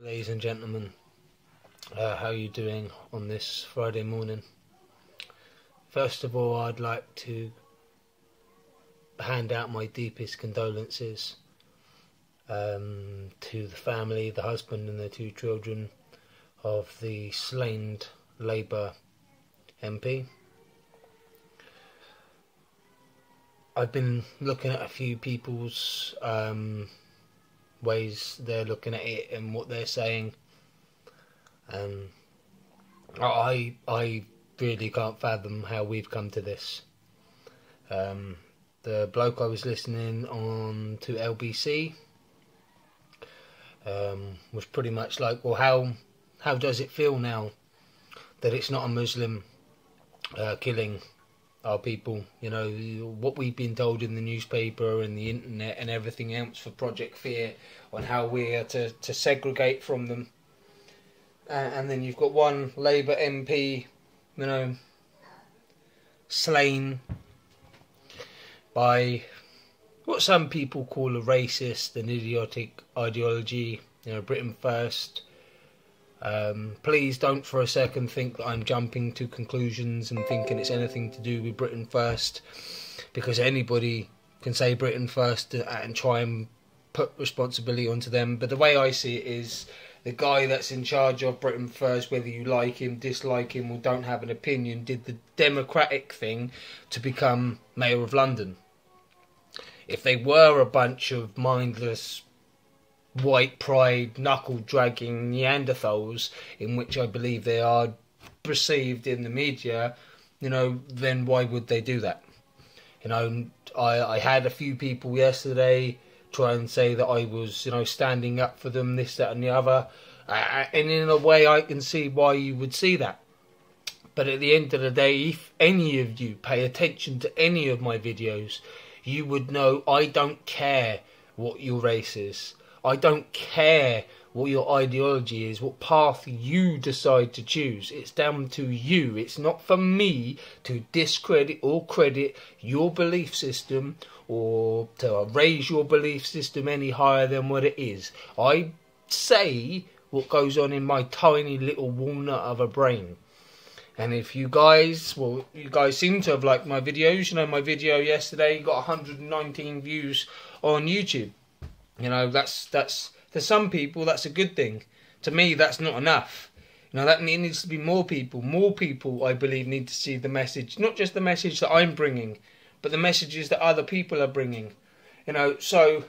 Ladies and gentlemen, how are you doing on this Friday morning? First of all, I'd like to hand out my deepest condolences to the family, the husband and the 2 children of the slain Labour MP. I've been looking at a few people's ways they're looking at it and what they're saying. I really can't fathom how we've come to this. The bloke I was listening on to LBC was pretty much like, well, how does it feel now that it's not a Muslim killing our people? You know, what we've been told in the newspaper and the internet and everything else for Project Fear on how we're to segregate from them. And then you've got one Labour MP, you know, slain by what some people call a racist and idiotic ideology, you know, Britain First. Please don't for a second think that I'm jumping to conclusions and thinking it's anything to do with Britain First, because anybody can say Britain First and try and put responsibility onto them. But the way I see it is, the guy that's in charge of Britain First, whether you like him, dislike him or don't have an opinion, did the democratic thing to become Mayor of London. If they were a bunch of mindless white pride, knuckle-dragging Neanderthals, in which I believe they are perceived in the media, you know, then why would they do that? You know, I had a few people yesterday try and say that I was, you know, standing up for them, this, that and the other. And in a way I can see why you would see that. But at the end of the day, if any of you pay attention to any of my videos, you would know I don't care what your race is. I don't care what your ideology is, what path you decide to choose. It's down to you. It's not for me to discredit or credit your belief system or to raise your belief system any higher than what it is. I say what goes on in my tiny little walnut of a brain. And if you guys, well, you guys seem to have liked my videos. You know, my video yesterday got 119 views on YouTube. You know, that's for some people that's a good thing. To me, that's not enough. You know, that needs to be more people. More people, I believe, need to see the message. Not just the message that I'm bringing, but the messages that other people are bringing. You know, so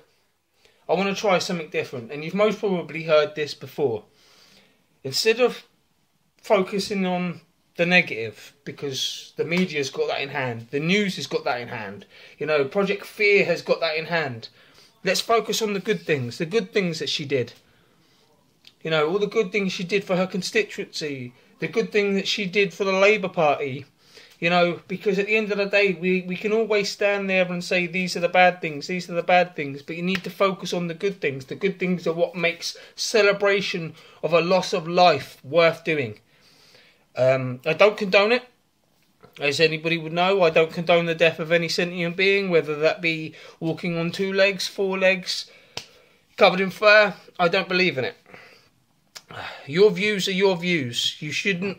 I want to try something different. And you've most probably heard this before. Instead of focusing on the negative, because the media's got that in hand, the news has got that in hand, you know, Project Fear has got that in hand. Let's focus on the good things that she did. You know, all the good things she did for her constituency, the good thing that she did for the Labour Party. You know, because at the end of the day, we can always stand there and say these are the bad things, these are the bad things, but you need to focus on the good things. The good things are what makes celebration of a loss of life worth doing. I don't condone it. As anybody would know, I don't condone the death of any sentient being, whether that be walking on 2 legs, 4 legs, covered in fur. I don't believe in it. Your views are your views. You shouldn't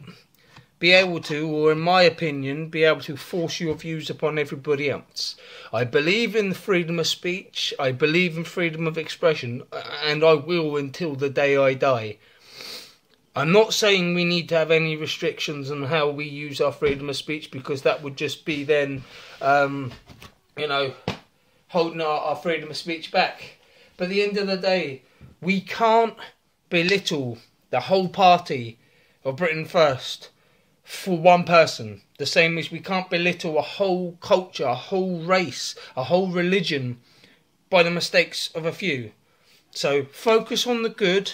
be able to, or in my opinion, be able to force your views upon everybody else. I believe in the freedom of speech. I believe in freedom of expression, and I will until the day I die. I'm not saying we need to have any restrictions on how we use our freedom of speech, because that would just be then, you know, holding our freedom of speech back. But at the end of the day, we can't belittle the whole party of Britain First for one person. The same as we can't belittle a whole culture, a whole race, a whole religion by the mistakes of a few. So focus on the good,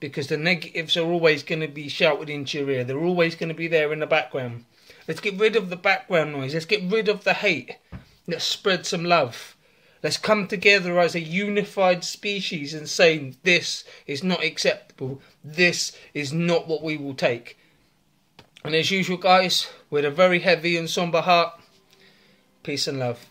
because the negatives are always going to be shouted into your ear. They're always going to be there in the background. Let's get rid of the background noise. Let's get rid of the hate. Let's spread some love. Let's come together as a unified species and say this is not acceptable. This is not what we will take. And as usual, guys, with a very heavy and somber heart, peace and love.